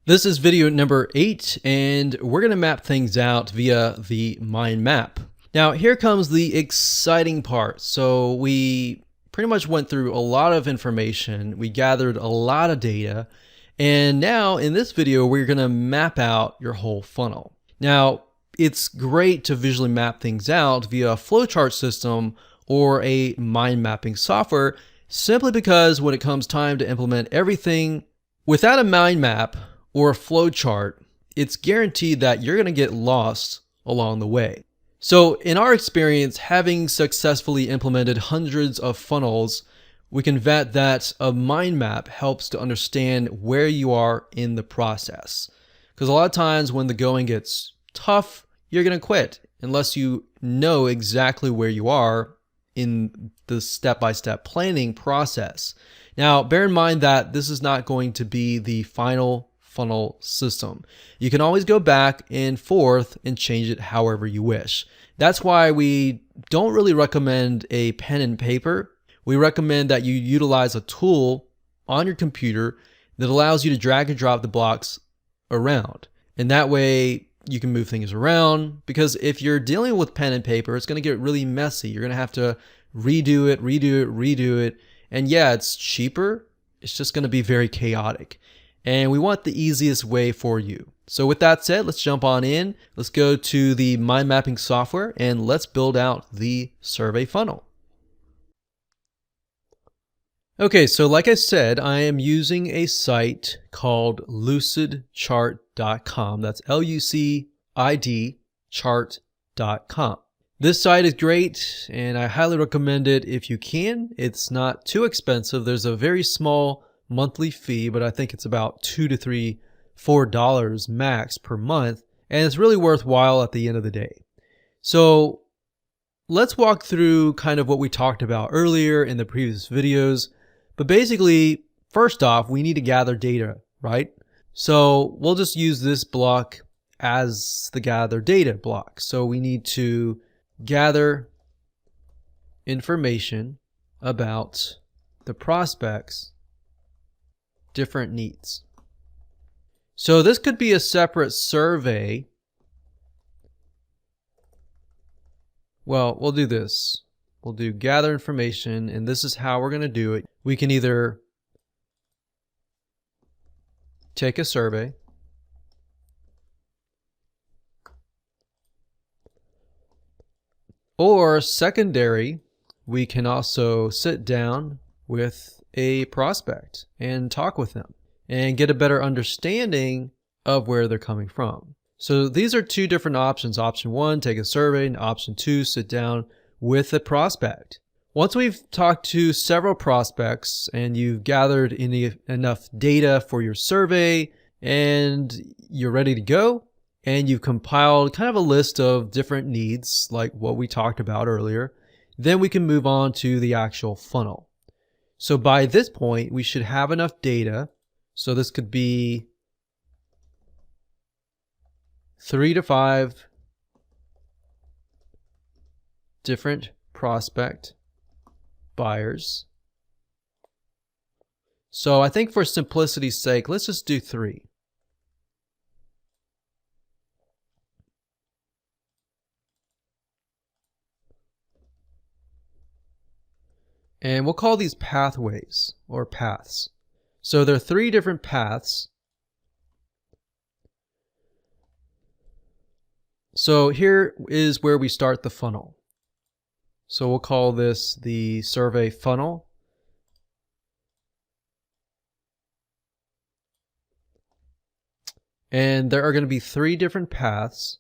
This is video number 8, and we're going to map things out via the mind map. Now, here comes the exciting part. So we pretty much went through a lot of information. We gathered a lot of data. And now in this video, we're going to map out your whole funnel. Now, it's great to visually map things out via a flowchart system or a mind mapping software, simply because when it comes time to implement everything, without a mind map or a flowchart, it's guaranteed that you're going to get lost along the way. So in our experience, having successfully implemented hundreds of funnels, we can vet that a mind map helps to understand where you are in the process. Because a lot of times when the going gets tough, you're going to quit unless you know exactly where you are in the step-by-step planning process. Now, bear in mind that this is not going to be the final funnel system. You can always go back and forth and change it however you wish. That's why we don't really recommend a pen and paper. We recommend that you utilize a tool on your computer that allows you to drag and drop the blocks around. And that way you can move things around, because if you're dealing with pen and paper, it's going to get really messy. You're going to have to redo it. And yeah, it's cheaper. It's just going to be very chaotic. And we want the easiest way for you. So with that said, let's jump on in. Let's go to the mind mapping software and let's build out the survey funnel. Okay, so like I said, I am using a site called lucidchart.com. That's L-U-C-I-D chart.com. This site is great and I highly recommend it if you can. It's not too expensive. There's a very small monthly fee, but I think it's about $2 to $4 max per month, and it's really worthwhile at the end of the day. So let's walk through kind of what we talked about earlier in the previous videos. But basically, first off, we need to gather data, right? So we'll just use this block as the gather data block. So we need to gather information about the prospect's different needs. So this could be a separate survey. Well, we'll do this. We'll do gather information, and this is how we're going to do it. We can either take a survey, or secondary, we can also sit down with a prospect and talk with them and get a better understanding of where they're coming from. So these are two different options. Option 1, take a survey, and option 2, sit down with a prospect. Once we've talked to several prospects and you've gathered enough data for your survey and you're ready to go, and you've compiled kind of a list of different needs like what we talked about earlier, then we can move on to the actual funnel. So by this point, we should have enough data. So this could be 3 to 5 different prospect buyers. So I think for simplicity's sake, let's just do 3. And we'll call these pathways or paths. So there are 3 different paths. So here is where we start the funnel. So we'll call this the survey funnel. And there are going to be 3 different paths.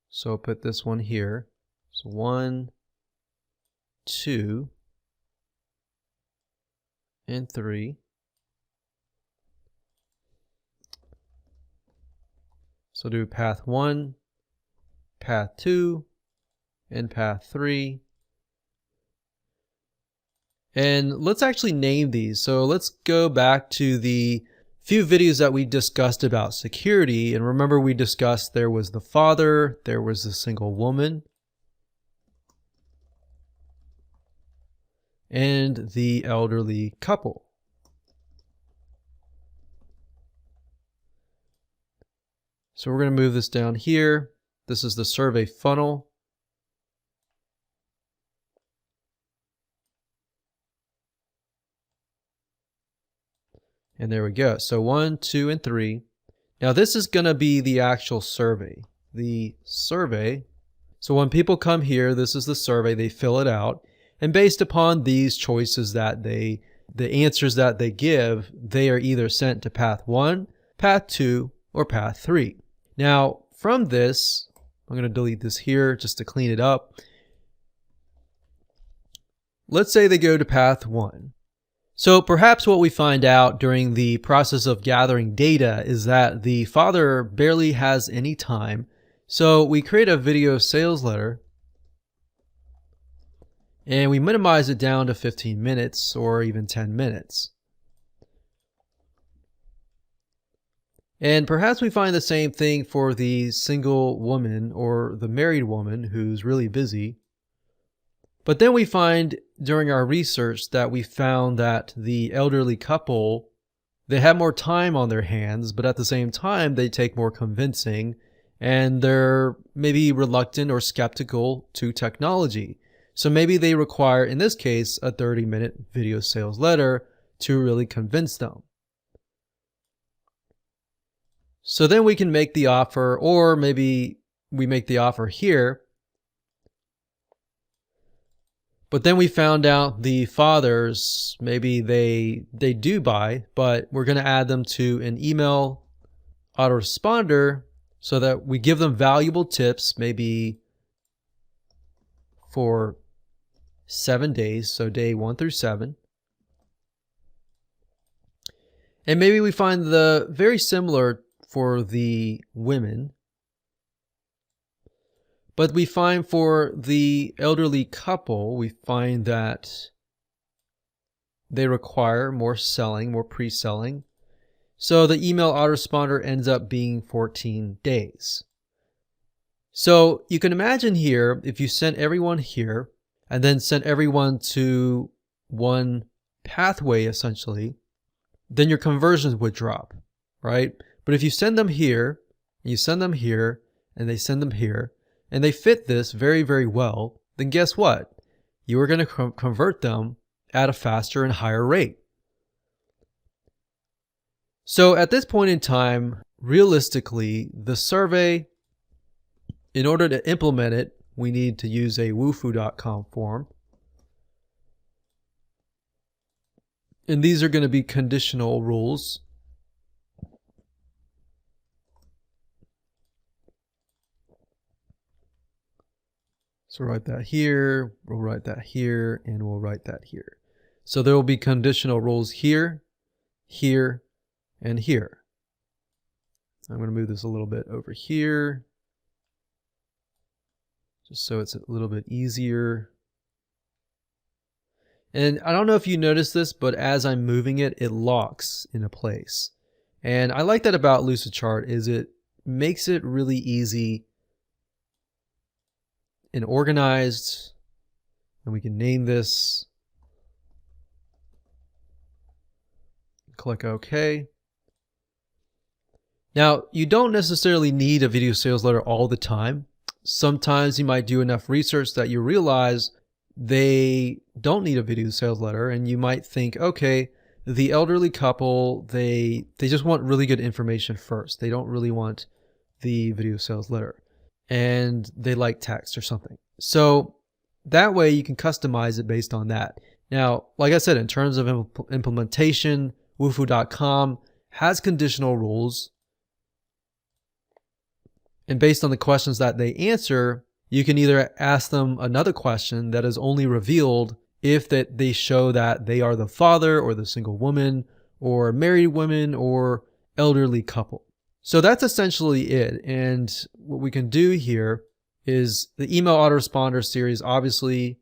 So I'll put this one here. So 1, 2, and 3. So do path 1, path 2, and path 3. And let's actually name these. So let's go back to the few videos that we discussed about security. And remember, we discussed there was the father, there was the single woman, and the elderly couple. So we're going to move this down here. This is the survey funnel. And there we go. So 1, 2, and 3. Now this is going to be the actual survey. The survey. So when people come here, this is the survey. They fill it out. And based upon these choices that the answers that they give, they are either sent to path 1, path 2, or path 3. Now from this, I'm going to delete this here just to clean it up. Let's say they go to path 1. So perhaps what we find out during the process of gathering data is that the father barely has any time. So we create a video sales letter and we minimize it down to 15 minutes or even 10 minutes. And perhaps we find the same thing for the single woman or the married woman who's really busy. But then we find during our research that we found that the elderly couple, they have more time on their hands, but at the same time, they take more convincing and they're maybe reluctant or skeptical to technology. So maybe they require, in this case, a 30-minute video sales letter to really convince them. So then we can make the offer, or maybe we make the offer here. But then we found out the fathers, maybe they do buy, but we're going to add them to an email autoresponder so that we give them valuable tips, maybe for 7 days, so day 1 through 7. And maybe we find the very similar for the women. But we find for the elderly couple, we find that they require more selling, more pre-selling. So the email autoresponder ends up being 14 days. So you can imagine here, if you sent everyone here and then sent everyone to one pathway essentially, then your conversions would drop, right? But if you send them here, and you send them here, and they send them here, and they fit this very, very well, then guess what? You are going to convert them at a faster and higher rate. So at this point in time, realistically, the survey, in order to implement it, we need to use a wufoo.com form. And these are going to be conditional rules. So write that here, we'll write that here, and we'll write that here. So there will be conditional rules here, here, and here. I'm going to move this a little bit over here, just so it's a little bit easier. And I don't know if you noticed this, but as I'm moving it, it locks into place. And I like that about Lucidchart is it makes it really easy and organized, and we can name this. Click OK. Now, you don't necessarily need a video sales letter all the time. Sometimes you might do enough research that you realize they don't need a video sales letter, and you might think, okay, the elderly couple, they just want really good information first. They don't really want the video sales letter, and they like text or something. So that way you can customize it based on that. Now, like I said, in terms of implementation, wufoo.com has conditional rules. And based on the questions that they answer, you can either ask them another question that is only revealed if that they show that they are the father or the single woman or married woman or elderly couple. So that's essentially it. And what we can do here is the email autoresponder series. Obviously,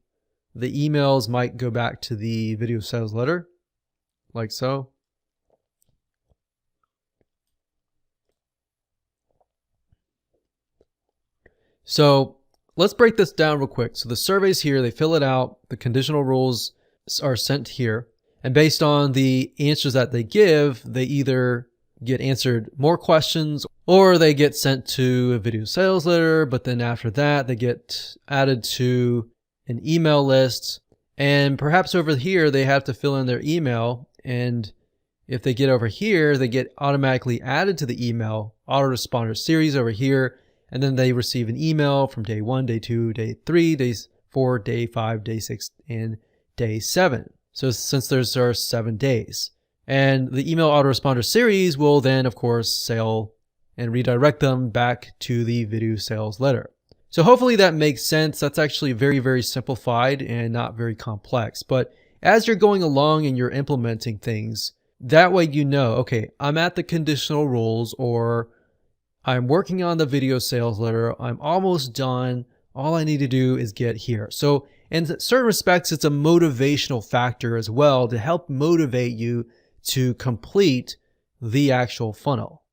the emails might go back to the video sales letter, like so. So let's break this down real quick. So the survey's here, they fill it out, the conditional rules are sent here, and based on the answers that they give, they either get answered more questions, or they get sent to a video sales letter, but then after that, they get added to an email list. And perhaps over here, they have to fill in their email. And if they get over here, they get automatically added to the email autoresponder series over here. And then they receive an email from day 1, day 2, day 3, day 4, day 5, day 6, and day 7. So since there's 7 days. And the email autoresponder series will then, of course, sell and redirect them back to the video sales letter. So hopefully that makes sense. That's actually very, very simplified and not very complex. But as you're going along and you're implementing things, that way you know, okay, I'm at the conditional rules, or I'm working on the video sales letter. I'm almost done. All I need to do is get here. So in certain respects, it's a motivational factor as well to help motivate you to complete the actual funnel.